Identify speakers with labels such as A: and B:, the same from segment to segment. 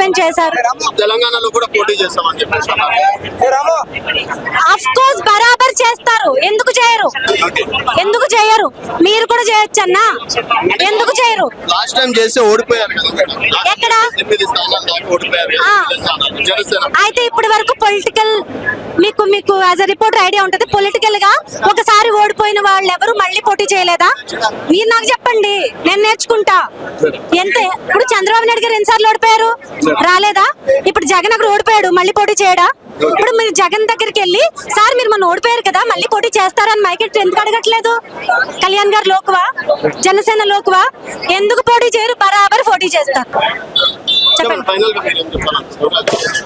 A: చేశారు.
B: తెలంగాణలో కూడా పోటీ చేస్తామని చెప్పేసి
A: ఆఫ్ కోర్స్ బరాబర్ చేస్తారు. ఎందుకు చేయరు? ఎందుకు చేయరు? మీరు కూడా చేయొచ్చన్నా, ఎందుకు చేయరు?
B: లాస్ట్ టైం చేస్తే ఓడిపోయారు కదా మేడం.
A: ఎక్కడ
B: 8 స్థానాలు దాకా ఓడిపోయారు జనసేన.
A: అయితే ఇప్పటి వరకు పొలిటికల్ మీకు యాజ్ అ రిపోర్టర్ ఐడియా ఉంటది. పొలిటికల్ గా ఒకసారి ఓడిపోయిన వాళ్ళు ఎవరు మళ్ళీ పోటీ చేయలేదా? మీరు నాకు చెప్పండి, నేను నేర్చుకుంటా. ఎంత ఇప్పుడు చంద్రబాబు నాయుడు గారు ఎన్నిసార్లు ఓడిపోయారు? రాలేదా? ఇప్పుడు జగన్ అక్కడ ఓడిపోయాడు, మళ్ళీ పోటీ చేయడా? ఇప్పుడు మీరు జగన్ దగ్గరికి వెళ్ళి సార్ మీరు మన ఓడిపోయారు కదా మళ్ళీ పోటీ చేస్తారని మైకెట్ ఎందుకు అడగట్లేదు? కళ్యాణ్ గారు లోకువా, జనసేన లోకువా? ఎందుకు పోటీ చేయరు? బరాబర్ పోటీ చేస్తారు. చెప్పండి.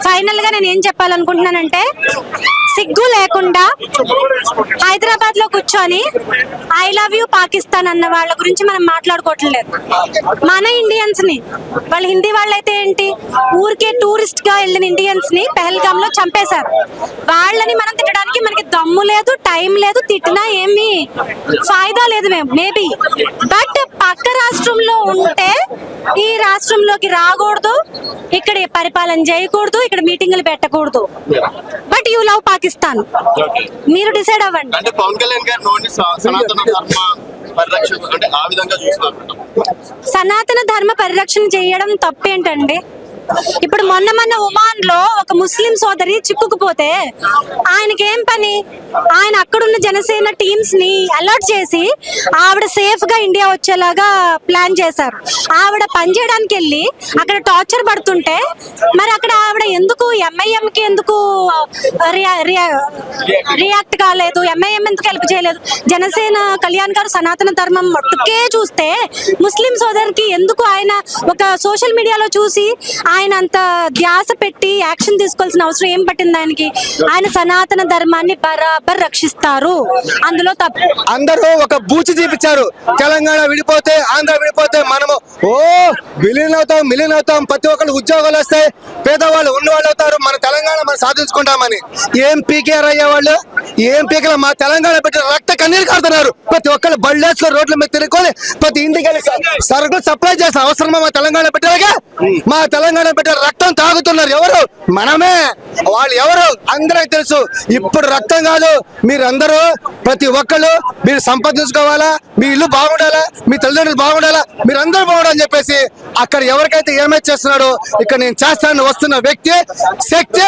A: ఫైనల్ గా నేను ఏం చెప్పాలనుకుంటున్నానంటే, సిగ్గు లేకుండా హైదరాబాద్ లో కూర్చొని ఐ లవ్ యూ పాకిస్తాన్ అన్న వాళ్ళ గురించి మనం మాట్లాడుకోవట్లేదు. మన ఇండియన్స్ ని, వాళ్ళు హిందీ వాళ్ళైతే ఏంటి, ఊరికే టూరిస్ట్ గా వెళ్ళిన ఇండియన్స్ ని పెహల్గామ్ లో చంపేశారు. వాళ్ళని మనం తిట్టడానికి మనకి దమ్ము లేదు, టైం లేదు. తిట్టినా ఏమి ఫాయిదా లేదు మేబీ. బట్ పక్క రాష్ట్రంలో ఉంటే ఈ రాష్ట్రంలోకి రాకూడదు, ఇక్కడ పరిపాలన చేయకూడదు, ఇక్కడ మీటింగులు పెట్టకూడదు. But you love Pakistan. మీరు డిసైడ్ అవ్వండి.
B: అంటే పవన్ కళ్యాణ్ గారు నోని సనాతన ధర్మ పరిరక్షణ అంటే ఆ విధంగా చూస్తున్నారు.
A: సనాతన ధర్మ పరిరక్షణ చేయడం తప్పేంటండి? ఇప్పుడు మొన్న ఒమాన్ లో ఒక ముస్లిం సోదరి చిక్కుకుపోతే ఆయనకి ఏం పని? ఆయన అక్కడున్న జనసేన టీమ్స్ ని అలర్ట్ చేసి ఆవిడ సేఫ్ గా ఇండియా వచ్చేలాగా ప్లాన్ చేశారు. ఆవిడ పనిచేయడానికి వెళ్ళి అక్కడ టార్చర్ పడుతుంటే మరి అక్కడ ఆవిడ ఎందుకు ఎంఐఎం కి ఎందుకు రియాక్ట్ కాలేదు? ఎంఐఎం ఎందుకు హెల్ప్ చేయలేదు? జనసేన కళ్యాణ్ గారు సనాతన ధర్మం మట్టుకే చూస్తే ముస్లిం సోదరికి ఎందుకు ఆయన ఒక సోషల్ మీడియాలో చూసి ఆయన అంత ధ్యాస పెట్టి యాక్షన్ తీసుకోవాల్సిన అవసరం ఏం పట్టింది ఆయనకి? ఆయన సనాతన ధర్మాన్ని బరాబర్ రక్షిస్తారు, అందులో తప్పు.
C: అందరూ ఒక బూచి చూపించారు. తెలంగాణ విడిపోతే, ఆంధ్ర విడిపోతే మనము మిలియన్ అవుతాం, ప్రతి ఒక్కరు ఉద్యోగాలు వస్తాయి, పేదవాళ్ళు ఉన్నవాళ్ళు అవుతారు, మన తెలంగాణ మనం సాధించుకుంటామని. ఏం పీకేఆర్ అయ్యేవాళ్ళు, ఏం పీకల మా తెలంగాణ పెట్టి రక్త కన్నీరు కడుతున్నారు. ప్రతి ఒక్కరు బళ్ళేసుకొని రోడ్ల మీద తిరుగుకొని ప్రతి ఇంటికి సరుకులు సప్లై చేసిన అవసరమా మా తెలంగాణ పెట్టారుగా? మా తెలంగాణ పెట్టే రక్తం తాగుతున్నారు ఎవరు? మనమే. వాళ్ళు ఎవరు అందరికి తెలుసు. ఇప్పుడు రక్తం కాదు, మీరందరూ ప్రతి ఒక్కరు మీరు సంపాదించుకోవాలా, మీ ఇల్లు బాగుండాలా, మీ తల్లిదండ్రులు బాగుండాలా, మీరందరూ బాగుండాలని చెప్పేసి అక్కడ ఎవరికైతే ఏమైతే చేస్తున్నాడో ఇక్కడ నేను చేస్తానని వస్తున్న వ్యక్తి శక్తి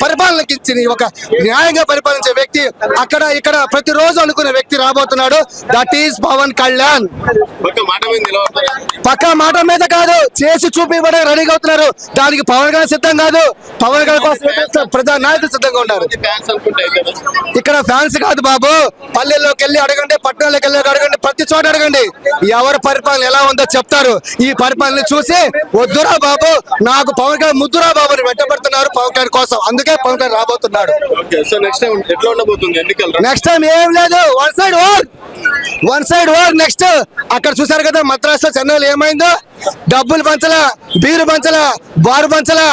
C: పరిపాలనకి ఇచ్చింది ఒక న్యాయంగా పరిపాలించే వ్యక్తి అక్కడ ఇక్కడ ప్రతిరోజు అనుకునే వ్యక్తి రాబోతున్నాడు. That is Pawan Kalyan. పక్క మాట మీద కాదు, చేసి చూపించడానికి రెడీగా అవుతున్నారు. దానికి పవన్ కళ్యాణ్ సిద్ధం కాదు, పవన్ కళ్యాణ్ కోసం ప్రజా నాయకులు సిద్ధంగా ఉన్నారు. ఇక్కడ ఫ్యాన్స్ కాదు బాబు, పల్లెల్లోకి వెళ్ళి అడగండి, పట్టణాలకు వెళ్ళి అడగండి, ప్రతి చోట అడగండి, ఎవరి పరిపాలన ఎలా ఉందో చెప్తారు. ఈ పరిపాలన చూసి వద్దురా బాబు, నాకు పవన్ కళ్యాణ్ ముద్దురా బాబు అని వెంటబడుతున్నారు పవన్ కళ్యాణ్ కోసం. అందుకే పవన్ కళ్యాణ్ రాబోతున్నాడు. నెక్స్ట్ టైం ఏం లేదు, వన్ సైడ్ వార్. నెక్స్ట్ అక్కడ చూసారు కదా మద్రాసు చెన్నైలో ఏమైందో, డబ్బులు పంచలా, బీరు పంచలా, బారు పంచలా,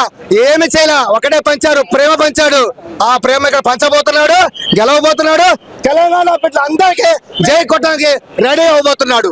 C: ఏమి చేయలా, ఒకటే పంచారు, ప్రేమ పంచాడు. ఆ ప్రేమ ఇక్కడ పంచబోతున్నాడు, గెలవబోతున్నాడు. తెలంగాణ బిడ్డలు అందరికీ జై కొట్టడానికి రెడీ అవబోతున్నాడు.